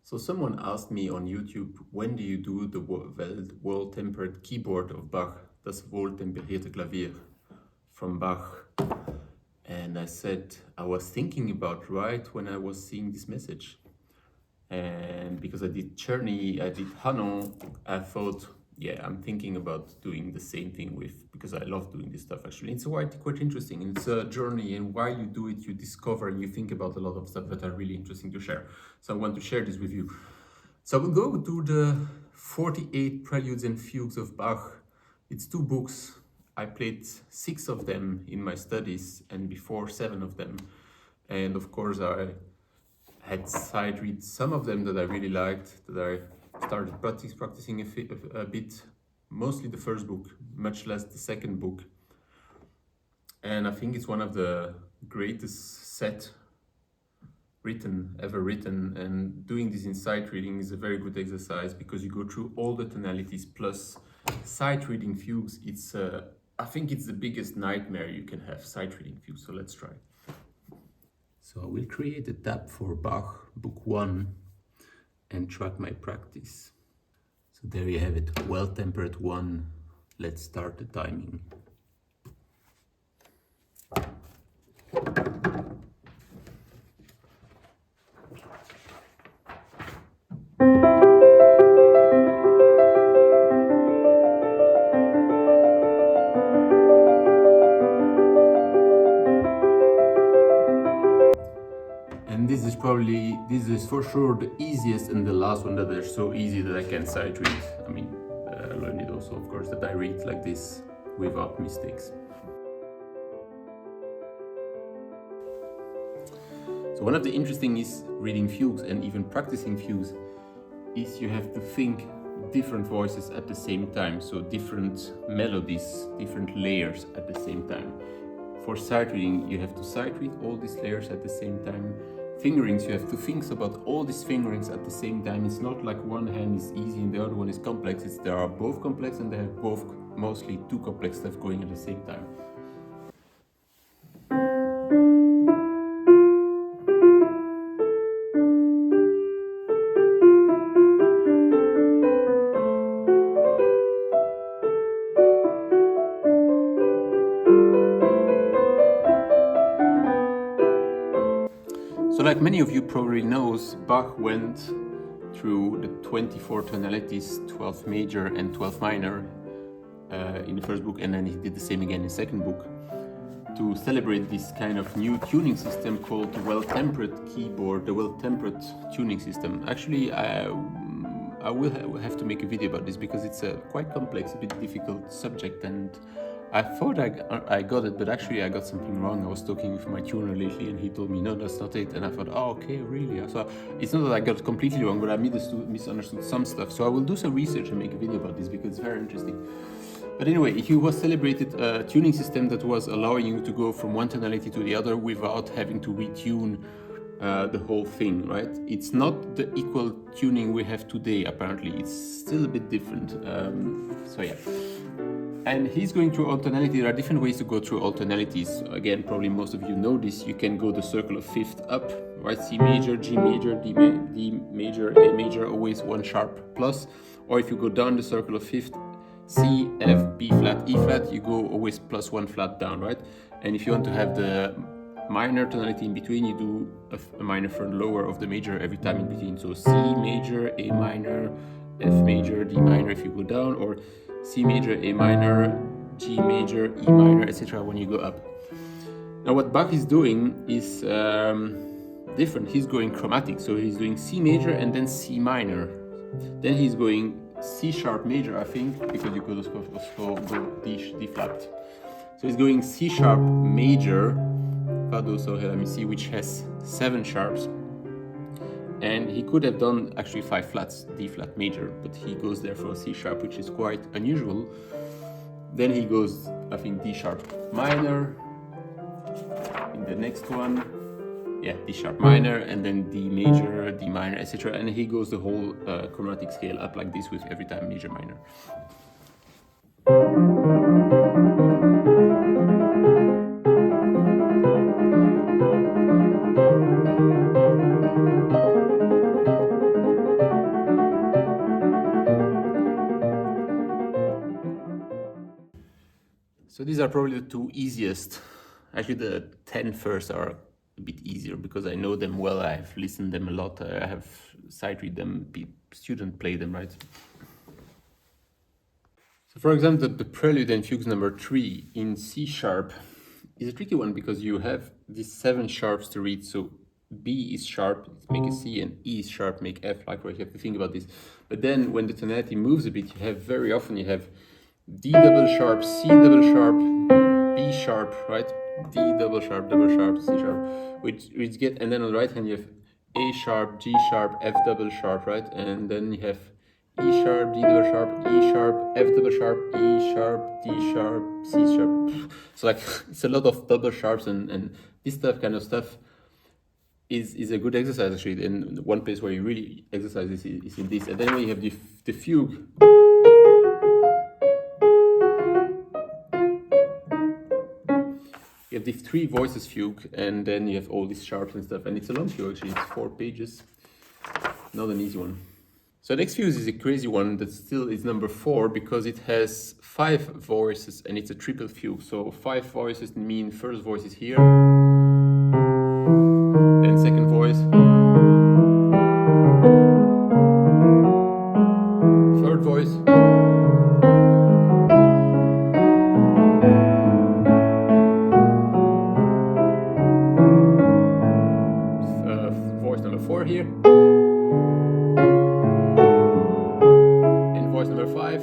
So someone asked me on YouTube, when do you do the well-tempered keyboard of Bach, das wohltemperierte Klavier from Bach? And I said, I was thinking about right when I was seeing this message. And because I did Czerny, I did Hanon, I thought, yeah, I'm thinking about doing the same thing because I love doing this stuff actually. It's quite interesting. It's a journey, and while you do it, you discover and you think about a lot of stuff that are really interesting to share. So I want to share this with you. So we'll go to the 48 Preludes and Fugues of Bach. It's 2 books. I played 6 of them in my studies and before 7 of them. And of course I had sight read some of them that I really liked, that I started practicing a bit, mostly the first book, much less the second book. And I think it's one of the greatest set ever written, and doing this in sight reading is a very good exercise because you go through all the tonalities plus sight reading fugues. I think it's the biggest nightmare you can have, sight reading fugues. So let's try. So I will create a tab for Bach, book 1, and track my practice. So there you have it, well-tempered 1. Let's start the timing. This is for sure the easiest and the last one that are so easy that I can sight read. I mean, I learned it also, of course, that I read like this without mistakes. So one of the interesting is reading fugues and even practicing fugues is you have to think different voices at the same time. So different melodies, different layers at the same time. For sight reading, you have to sight read all these layers at the same time. Fingerings, you have to think about all these fingerings at the same time. It's not like one hand is easy and the other one is complex. They are both complex and they have both mostly 2 complex stuff going at the same time. So like many of you probably knows, Bach went through the 24 tonalities, 12 major and 12 minor in the first book, and then he did the same again in the second book to celebrate this kind of new tuning system called the well-tempered keyboard, the well-tempered tuning system. Actually, I will have to make a video about this because it's a quite complex, a bit difficult subject, and I thought I got it, but actually I got something wrong. I was talking with my tuner lately and he told me, no, that's not it. And I thought, oh, okay, really? So it's not that I got it completely wrong, but I misunderstood some stuff. So I will do some research and make a video about this because it's very interesting. But anyway, he was celebrated a tuning system that was allowing you to go from one tonality to the other without having to retune the whole thing, right? It's not the equal tuning we have today, apparently. It's still a bit different. So yeah. And he's going through all tonality. There are different ways to go through all tonalities. Again, probably most of you know this. You can go the circle of 5th up, right? C major, G major, D major, A major, always 1 sharp plus. Or if you go down the circle of 5th, C, F, B flat, E flat, you go always plus 1 flat down, right? And if you want to have the minor tonality in between, you do a minor third lower of the major every time in between. So C major, A minor, F major, D minor if you go down, or C major, A minor, G major, E minor, etc. when you go up. Now what Bach is doing is different. He's going chromatic, so he's doing C major and then C minor. Then he's going C sharp major, I think, because you could also go D flat. So he's going C sharp major, Fado, so let me see, which has 7 sharps. And he could have done actually 5 flats, D flat major, but he goes there for C sharp, which is quite unusual. Then he goes, I think, D sharp minor in the next one. Yeah, D sharp minor, and then D major, D minor, etc. And he goes the whole chromatic scale up like this with every time major minor. these are probably the two easiest. Actually, the 10 first are a bit easier because I know them well. I've listened them a lot. I have sight read them. Students play them, right? So, for example, the Prelude and Fugues number 3 in C sharp is a tricky one because you have these 7 sharps to read. So B is sharp, make a C, and E is sharp, make F. Likewise, you have to think about this. But then when the tonality moves a bit, you have very often you have D double sharp, C double sharp, B sharp, right? D double sharp, C sharp, which get, and then on the right hand you have A sharp, G sharp, F double sharp, right? And then you have E sharp, D double sharp, E sharp, F double sharp, E sharp, D sharp, C sharp. So like it's a lot of double sharps and this kind of stuff is a good exercise actually. And one place where you really exercise this is in this. And then when you have the fugue. You have the 3 voices fugue, and then you have all these sharps and stuff. And it's a long fugue actually, it's 4 pages. Not an easy one. So next fugue is a crazy one that still is number 4 because it has 5 voices and it's a triple fugue. So 5 voices mean first voice is here, then second voice, third voice, voice number 4 here, and voice number 5,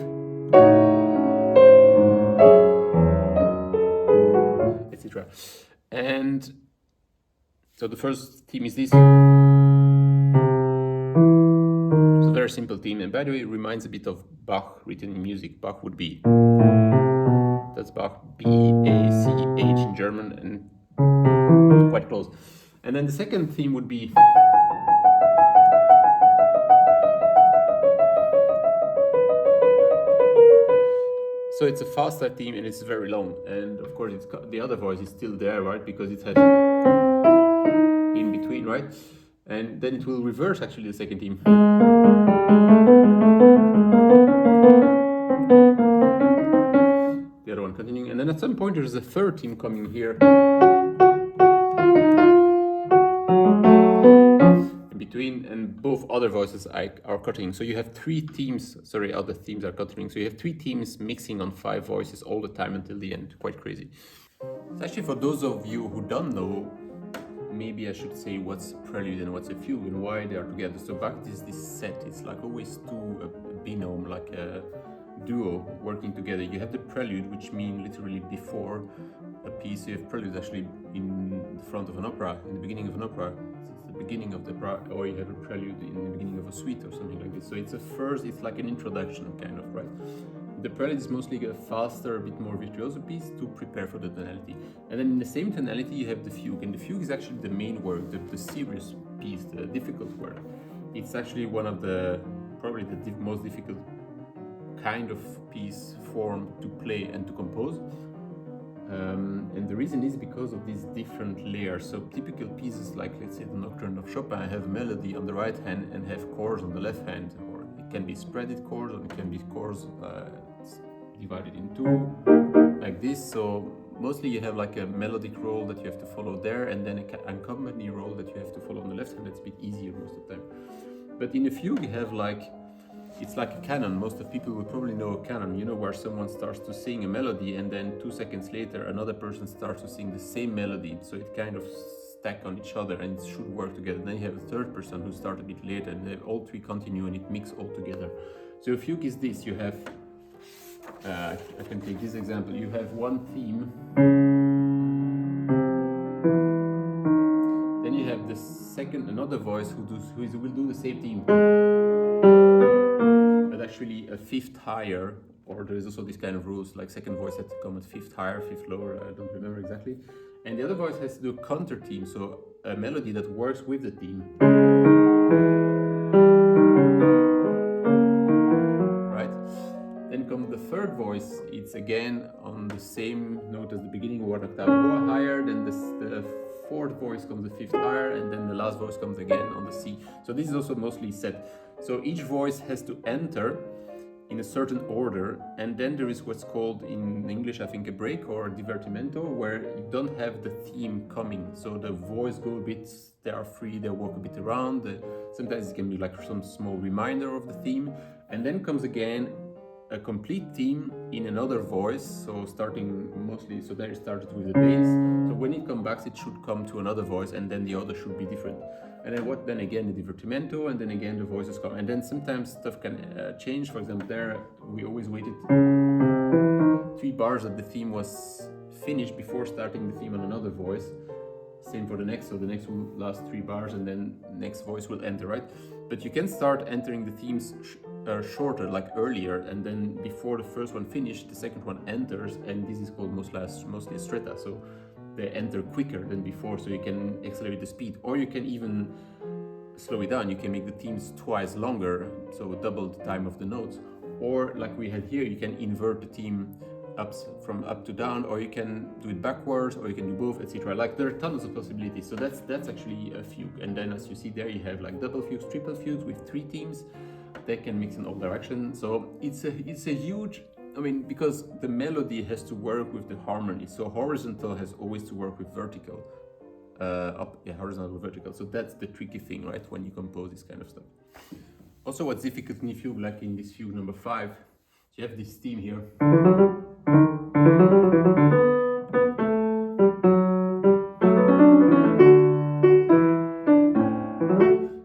etc. And so the first theme is this. So very simple theme, and by the way, it reminds a bit of Bach written in music. Bach would be, that's Bach, B-A-C-H in German, and quite close. And then the second theme would be so it's a faster theme and it's very long, and of course it's the other voice is still there, right? Because it has in between, right? And then it will reverse actually the second theme. The other one continuing, and then at some point there's a third theme coming here. Between, and both other voices are cutting. So you have 3 themes, sorry, other themes are cutting. So you have 3 themes mixing on 5 voices all the time until the end. Quite crazy. So actually, for those of you who don't know, maybe I should say what's a prelude and what's a fugue and why they are together. So Bach is this set. It's like always a binôme, like a duo working together. You have the prelude, which means literally before a piece. You have prelude actually in the front of an opera, in the beginning of an opera. Beginning of the opera, or you have a prelude in the beginning of a suite or something like this. So it's it's like an introduction kind of, right? The prelude is mostly a faster, a bit more virtuoso piece to prepare for the tonality. And then in the same tonality you have the fugue, and the fugue is actually the main work, the serious piece, the difficult work. It's actually one of probably the most difficult kind of piece form to play and to compose. And the reason is because of these different layers. So typical pieces like, let's say, the Nocturne of Chopin have melody on the right hand and have chords on the left hand, or it can be spreaded chords, or it can be chords divided in 2 like this. So mostly you have like a melodic roll that you have to follow there, and then an accompany roll that you have to follow on the left hand. That's a bit easier most of the time. But in a fugue you have it's like a canon. Most of people will probably know a canon, where someone starts to sing a melody and then 2 seconds later another person starts to sing the same melody. So it kind of stack on each other and it should work together. Then you have a third person who starts a bit later, and they have all 3 continue and it mix all together. So a fugue is this. You have, I can take this example. You have one theme. Then you have the second, another voice who will do the same theme. But actually a 5th higher, or there is also this kind of rules, like second voice has to come at 5th higher, 5th lower, I don't remember exactly. And the other voice has to do a counter theme, so a melody that works with the theme. Right? Then comes the third voice. It's again on the same note as the beginning, 1 octave higher, then the 4th voice comes the 5th higher, and then the last voice comes again on the C. So this is also mostly set. So each voice has to enter in a certain order, and then there is what's called in English, I think, a break or a divertimento, where you don't have the theme coming, so the voice go a bit, they are free, they walk a bit around, sometimes it can be like some small reminder of the theme, and then comes again a complete theme in another voice, so starting mostly, so there it started with the bass, so when it comes back it should come to another voice, and then the other should be different, and then again the divertimento, and then again the voices come, and then sometimes stuff can change. For example, there we always waited 3 bars that the theme was finished before starting the theme on another voice. Same for the next, so the next will last 3 bars, and then next voice will enter, right? But you can start entering the themes shorter, like earlier, and then before the first one finished, the second one enters, and this is called mostly a stretta, so they enter quicker than before, so you can accelerate the speed, or you can even slow it down. You can make the themes twice longer, so double the time of the notes, or like we had here, you can invert the theme from up to down, or you can do it backwards, or you can do both, etc. Like there are tons of possibilities. So that's actually a fugue, and then as you see there, you have like double fugues, triple fugues with 3 themes. They can mix in all directions. So it's a huge, I mean, because the melody has to work with the harmony. So horizontal has always to work with vertical, horizontal with vertical. So that's the tricky thing, right? When you compose this kind of stuff. Also, what's difficult in a fugue, like in this fugue number 5, you have this theme here.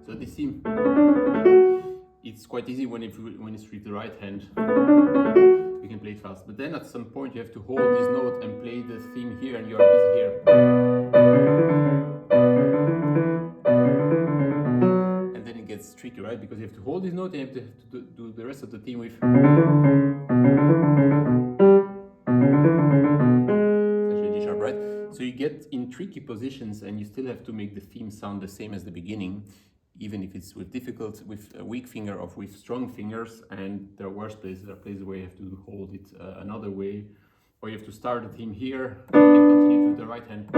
So this theme, it's quite easy when it's with the right hand. You can play it fast, but then at some point you have to hold this note and play the theme here, and you are busy here. And then it gets tricky, right? Because you have to hold this note and you have to do the rest of the theme with. It's actually G sharp, right? So you get in tricky positions, and you still have to make the theme sound the same as the beginning, even if it's with a weak finger or with strong fingers. And there are worse places. There are places where you have to hold it another way, or you have to start the theme here and continue with the right hand.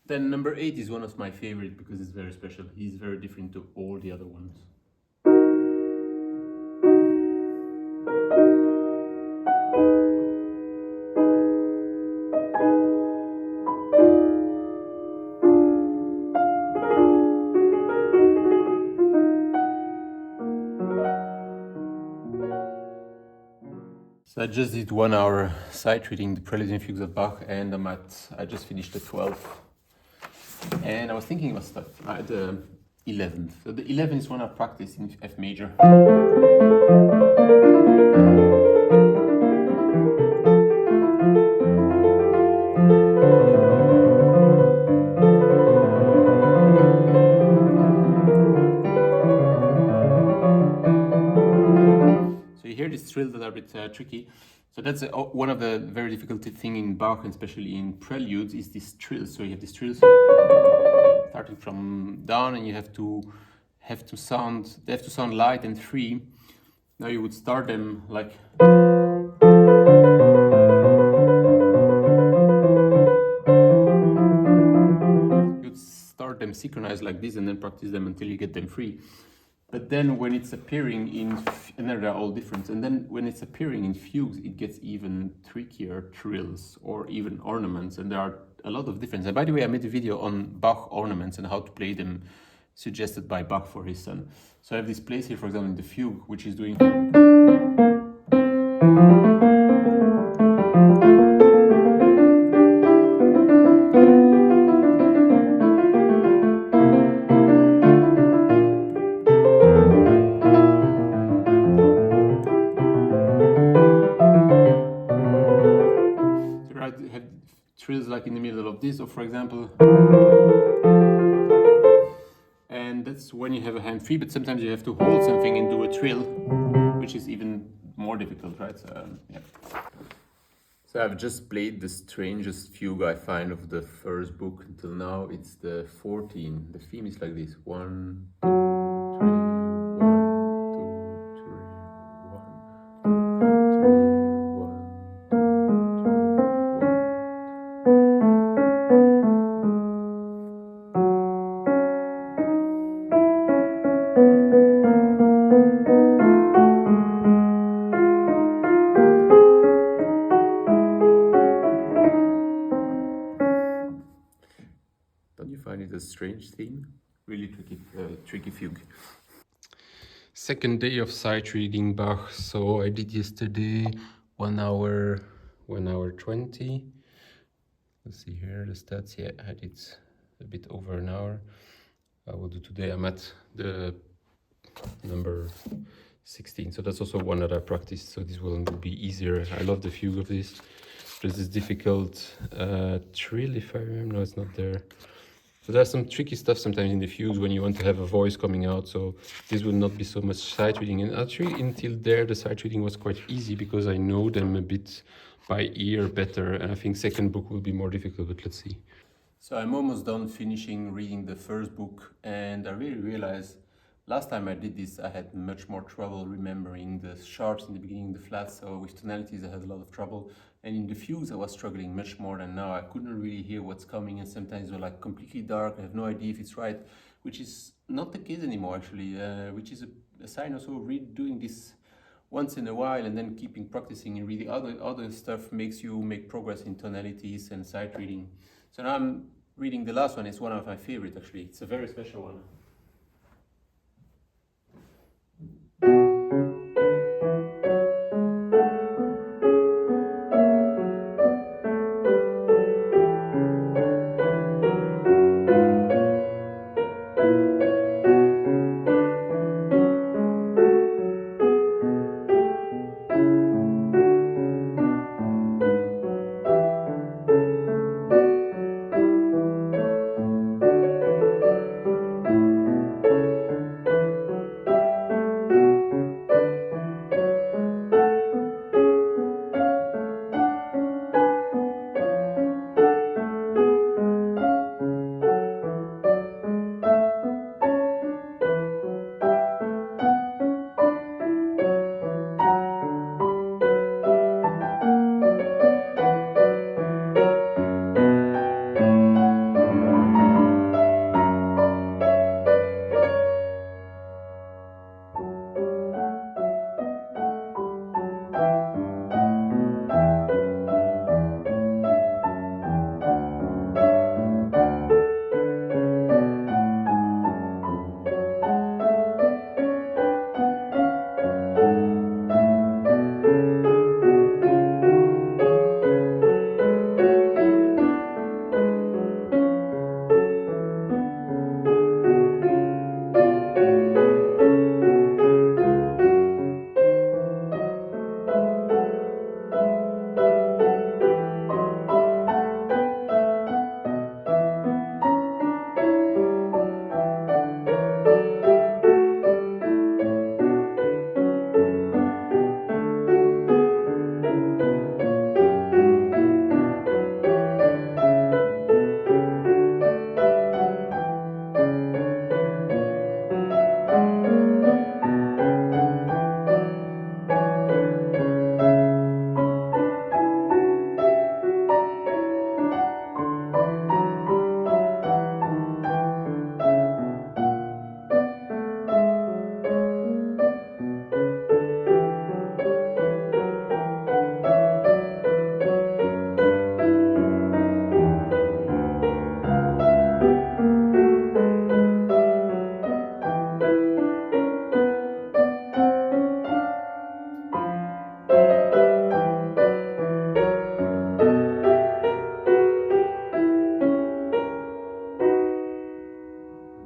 Then number 8 is one of my favorite because it's very special. He's very different to all the other ones. So I just did 1 hour sight reading the Prelude and Fugues of Bach, and I just finished the 12th. And I was thinking about stuff. The 11th. So the 11th is one I practiced in F major. So you hear these trills that are a bit tricky. So that's one of the very difficult thing in Bach, and especially in preludes, is these trills. So you have these trills starting from down, and you have to sound. They have to sound light and free. Now you would start them like. You'd start them synchronized like this, and then practice them until you get them free. But then when it's appearing and then they're all different, and then when it's appearing in fugues, it gets even trickier trills or even ornaments, and there are a lot of difference. And by the way, I made a video on Bach ornaments and how to play them, suggested by Bach for his son. So I have this place here, for example, in the fugue, which is doing. Have trills like in the middle of this, or for example, and that's when you have a hand free, but sometimes you have to hold something and do a trill, which is even more difficult, right? So, yeah. So I've just played the strangest fugue I find of the first book until now. It's the 14. The theme is like this: 1, 2, 3, 1, 2, 3, 1, 2, 3, 1, 2, 3, 1. strange theme, really tricky fugue. Second day of sight reading Bach. So I did yesterday 1 hour 20. Let's see here the stats. Yeah, I did a bit over an hour. I will do today. I'm at the number 16, so that's also one that I practiced, so this will be easier. I love the fugue of this. There's this difficult trill, if I remember. No, it's not there. So there's some tricky stuff sometimes in the fugues when you want to have a voice coming out, so this will not be so much sight reading. And actually until there the sight reading was quite easy because I know them a bit by ear better, and I think second book will be more difficult, but let's see. So I'm almost done finishing reading the first book, and I really realized last time I did this I had much more trouble remembering the sharps in the beginning, the flats, so with tonalities I had a lot of trouble, and in the fugues I was struggling much more than now. I couldn't really hear what's coming, and sometimes they're like completely dark, I have no idea if it's right, which is not the case anymore actually, which is a sign also of doing this once in a while and then keeping practicing and reading other stuff makes you make progress in tonalities and sight reading. So now I'm reading the last one. It's one of my favorite actually. It's a very special one.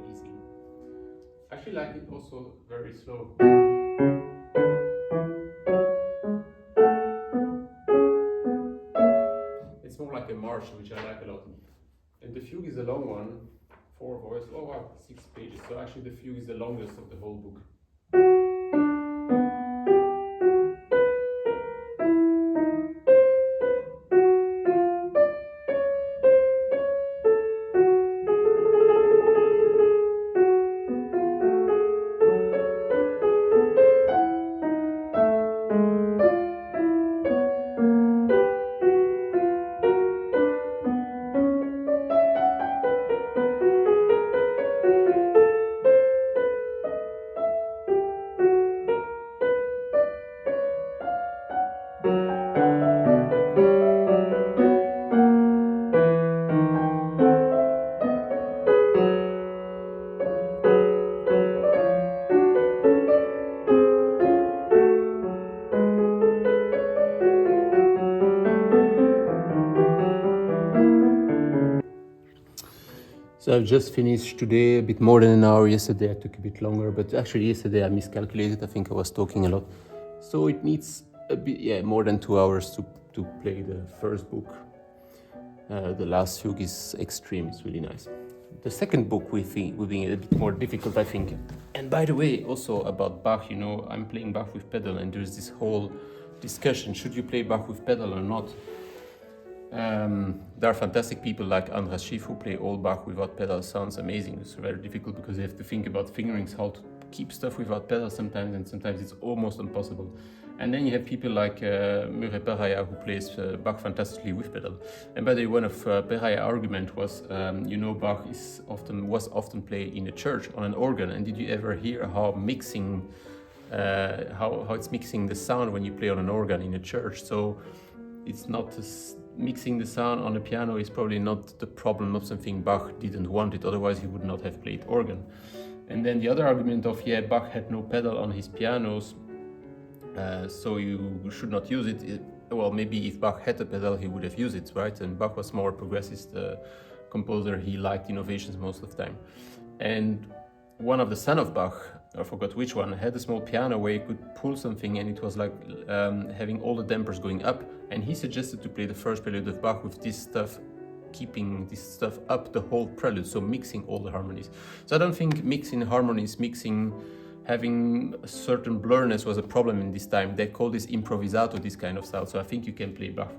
Amazing. I actually like it also very slow. It's more like a march, which I like a lot. And the fugue is a long one, 4 voice. Oh wow, 6 pages. So actually the fugue is the longest of the whole book. So I've just finished today, a bit more than an hour. Yesterday I took a bit longer, but actually yesterday I miscalculated. I think I was talking a lot. So it needs a bit, more than 2 hours to play the first book. The last fugue is extreme, it's really nice. The second book will be a bit more difficult, I think. And by the way, also about Bach, I'm playing Bach with pedal, and there's this whole discussion, should you play Bach with pedal or not? There are fantastic people like Andras Schiff who play all Bach without pedal. Sounds amazing. It's very difficult because you have to think about fingerings, how to keep stuff without pedal sometimes, and sometimes it's almost impossible. And then you have people like Murray Peraya who plays Bach fantastically with pedal. And by the way, one of Peraya's argument was, Bach was often played in a church on an organ. And did you ever hear how it's mixing the sound when you play on an organ in a church? So it's not mixing the sound on a piano is probably not the problem, not something Bach didn't want it, otherwise he would not have played organ. And then the other argument of, Bach had no pedal on his pianos, so you should not use it. Well, maybe if Bach had a pedal, he would have used it, right? And Bach was more progressist composer, he liked innovations most of the time. And one of the sons of Bach, I forgot which one, had a small piano where you could pull something and it was like having all the dampers going up. And he suggested to play the first prelude of Bach with this stuff, keeping this stuff up the whole prelude, so mixing all the harmonies. So I don't think mixing harmonies, having a certain blurriness was a problem in this time. They call this improvisato, this kind of style. So I think you can play Bach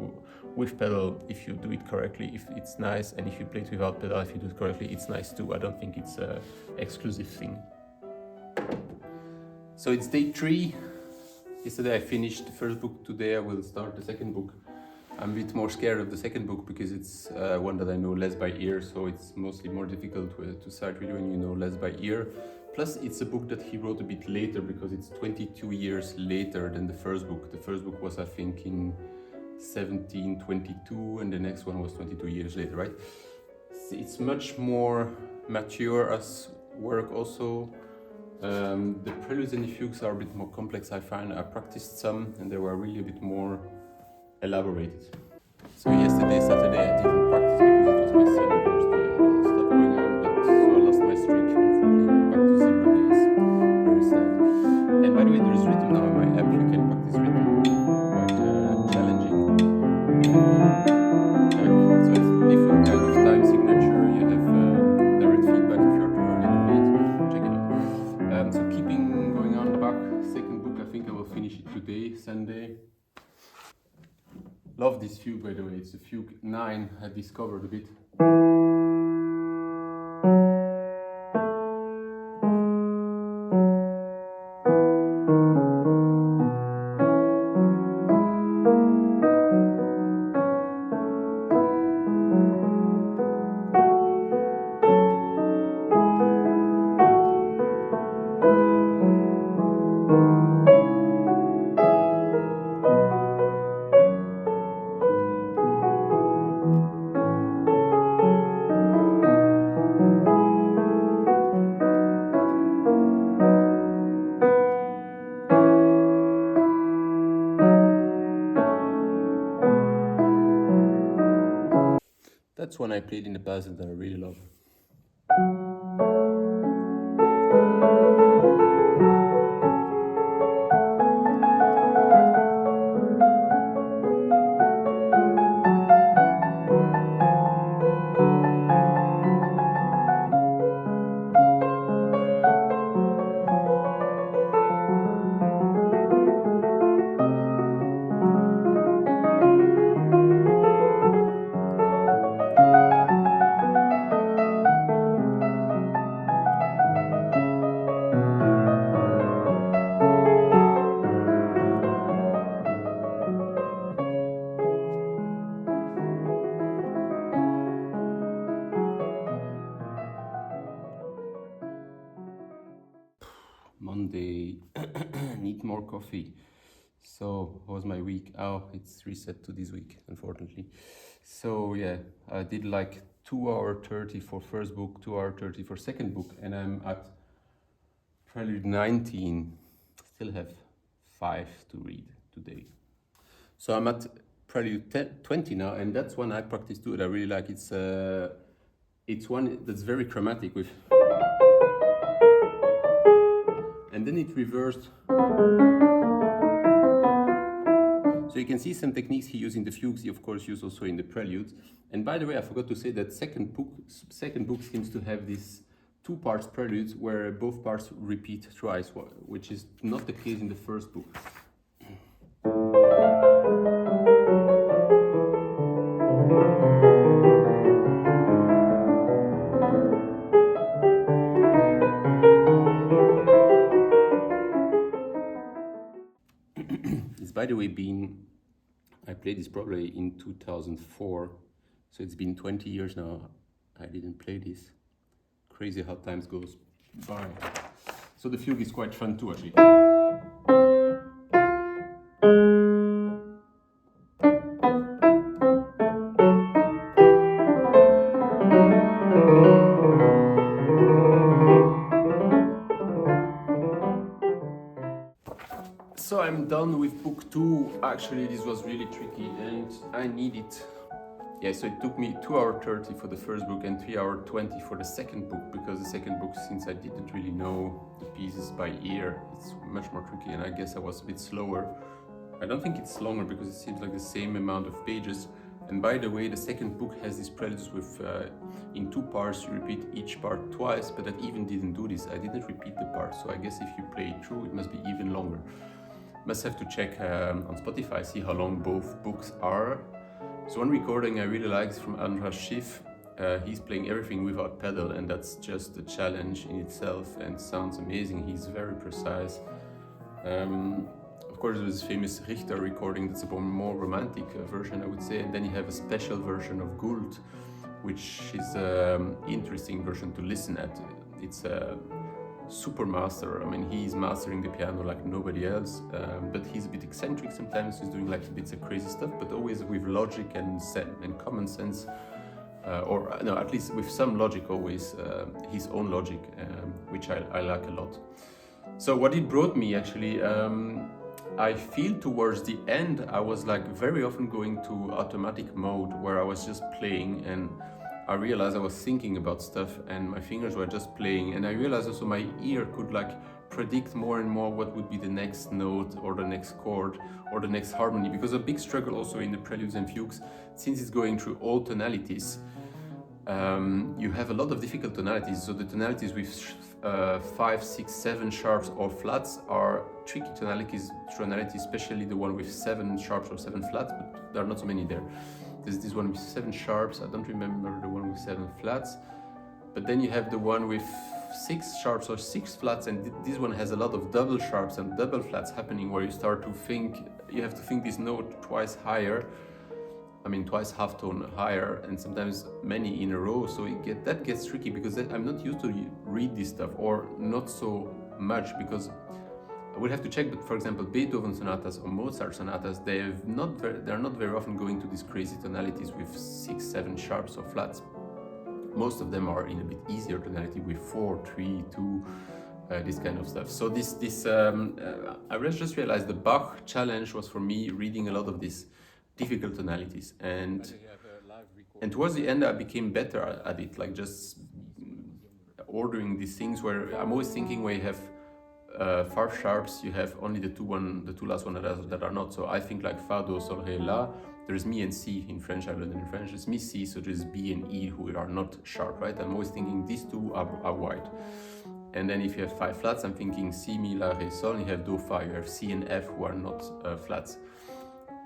with pedal if you do it correctly, if it's nice, and if you play it without pedal, if you do it correctly, it's nice too. I don't think it's an exclusive thing. So it's day 3. Yesterday I finished the first book, today I will start the second book. I'm a bit more scared of the second book because it's one that I know less by ear, so it's mostly more difficult to start with when you know less by ear. Plus it's a book that he wrote a bit later because it's 22 years later than the first book. The first book was, I think, in 1722 and the next one was 22 years later, right? It's much more mature as work also. The preludes and the fugues are a bit more complex, I find. I practiced some and they were really a bit more elaborated. So yesterday, Saturday, I didn't practice because it was my son's birthday. I had stuff going on, but so I lost my streak completely. Back to 0 days. Very sad. And by the way, there's rhythm now in my app. You can practice rhythm. Quite challenging. So it's different kind of time signature. You have direct feedback if you're too early to play it. Check it out. So keeping going on, Bach, second book, I think I will finish it today, Sunday. Love this fugue, by the way. It's a fugue 9 I discovered a bit. That's one I played in the past and that I really love. Monday, need more coffee. So, how was my week? Oh, it's reset to this week, unfortunately. So, yeah, I did like 2:30 for first book, 2:30 for second book, and I'm at Prelude 19. Still have 5 to read today. So, I'm at Prelude 20 now, and that's one I practice too, and I really like. It's it's one that's very chromatic with, and then it reversed. So you can see some techniques he used in the fugues, he of course used also in the preludes. And by the way, I forgot to say that second book seems to have these two parts preludes where both parts repeat twice, which is not the case in the first book. It's by the way I played this probably in 2004, so it's been 20 years now. I didn't play this. Crazy how times goes by. So the fugue is quite fun too, actually. So I'm done with book 2. Actually, this was really tricky and I need it. Yeah, so it took me 2 hours 30 for the first book and 3 hours 20 for the second book, because the second book, since I didn't really know the pieces by ear, it's much more tricky, and I guess I was a bit slower. I don't think it's longer because it seems like the same amount of pages. And by the way, the second book has these preludes with, in 2 parts, you repeat each part twice, but I even didn't do this. I didn't repeat the parts, so I guess if you play it through, it must be even longer. Must have to check on Spotify, see how long both books are. So one recording I really liked from Andras Schiff. He's playing everything without pedal, and that's just a challenge in itself and sounds amazing. He's very precise. Of course, there's this famous Richter recording that's a more romantic version, I would say, and then you have a special version of Gould, which is an interesting version to listen at. It's a super master. I mean, he's mastering the piano like nobody else, but he's a bit eccentric sometimes. He's doing like bits of crazy stuff, but always with logic and common sense, or no, at least with some logic, always his own logic, which I like a lot. So what it brought me actually, I feel towards the end I was like very often going to automatic mode where I was just playing, and I realized I was thinking about stuff and my fingers were just playing, and I realized also my ear could like predict more and more what would be the next note or the next chord or the next harmony, because a big struggle also in the preludes and fugues, since it's going through all tonalities, you have a lot of difficult tonalities. So the tonalities with 5, 6, 7 sharps or flats are tricky tonalities, especially the one with 7 sharps or 7 flats, but there are not so many there. There's this one with 7 sharps, I don't remember the one with 7 flats, but then you have the one with 6 sharps or 6 flats, and this one has a lot of double sharps and double flats happening, where you start to think, you have to think this note twice higher, I mean twice half tone higher, and sometimes many in a row, so that gets tricky, because I'm not used to read this stuff, or not so much, because I would have to check, but for example, Beethoven sonatas or Mozart sonatas, they're not very often going to these crazy tonalities with 6, 7 sharps or flats. Most of them are in a bit easier tonality with 4, 3, 2, this kind of stuff. So I just realized the Bach challenge was for me reading a lot of these difficult tonalities, and towards the end I became better at it, like just ordering these things where I'm always thinking where you have 5 sharps, you have only the two last ones that are not. So I think like Fa, Do, Sol, Ré, La. There's Mi and Si in French. I learned in French. It's Mi, Si. So there's B and E who are not sharp, right? I'm always thinking these two are wide. And then if you have 5 flats, I'm thinking Si, Mi, La, Ré, Sol. And you have Do, Fa. You have C and F who are not flats.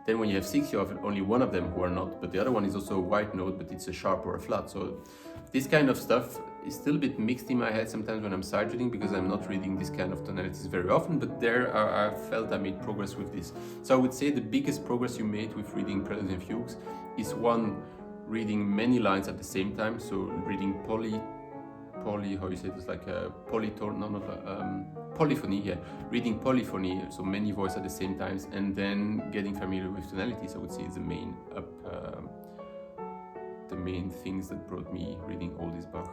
Then when you have 6, you have only one of them who are not, but the other one is also a white note, but it's a sharp or a flat. So this kind of stuff is still a bit mixed in my head sometimes when I'm sight reading, because I'm not reading this kind of tonalities very often, but there I felt I made progress with this. So I would say the biggest progress you made with reading preludes and fugues is, one, reading many lines at the same time, so reading how you say it, it's like a polyphony, yeah, reading polyphony, so many voices at the same times, and then getting familiar with tonalities. I would say is the main things that brought me reading all this Bach.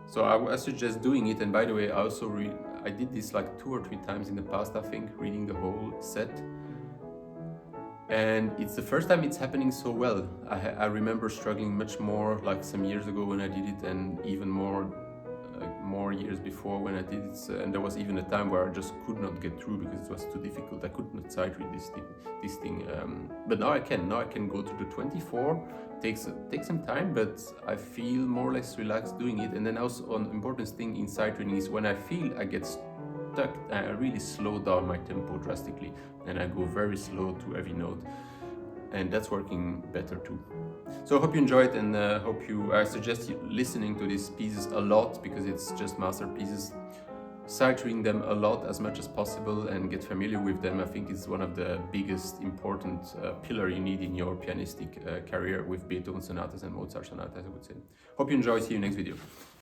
So I suggest doing it. And by the way, I did this like 2 or 3 times in the past, I think, reading the whole set. And it's the first time it's happening so well. I remember struggling much more like some years ago when I did it, and even more years before when I did it. And there was even a time where I just could not get through because it was too difficult. I could not sight read this thing. But now I can. Now I can go to the 24. Takes some time, but I feel more or less relaxed doing it. And then also an important thing in sight reading is when I feel I get stuck, I really slow down my tempo drastically, and I go very slow to every note, and that's working better too. So I hope you enjoyed, and I suggest you listening to these pieces a lot because it's just masterpieces. Sight reading them a lot as much as possible and get familiar with them. I think is one of the biggest important pillar you need in your pianistic career with Beethoven sonatas and Mozart sonatas, I would say. Hope you enjoy. See you next video.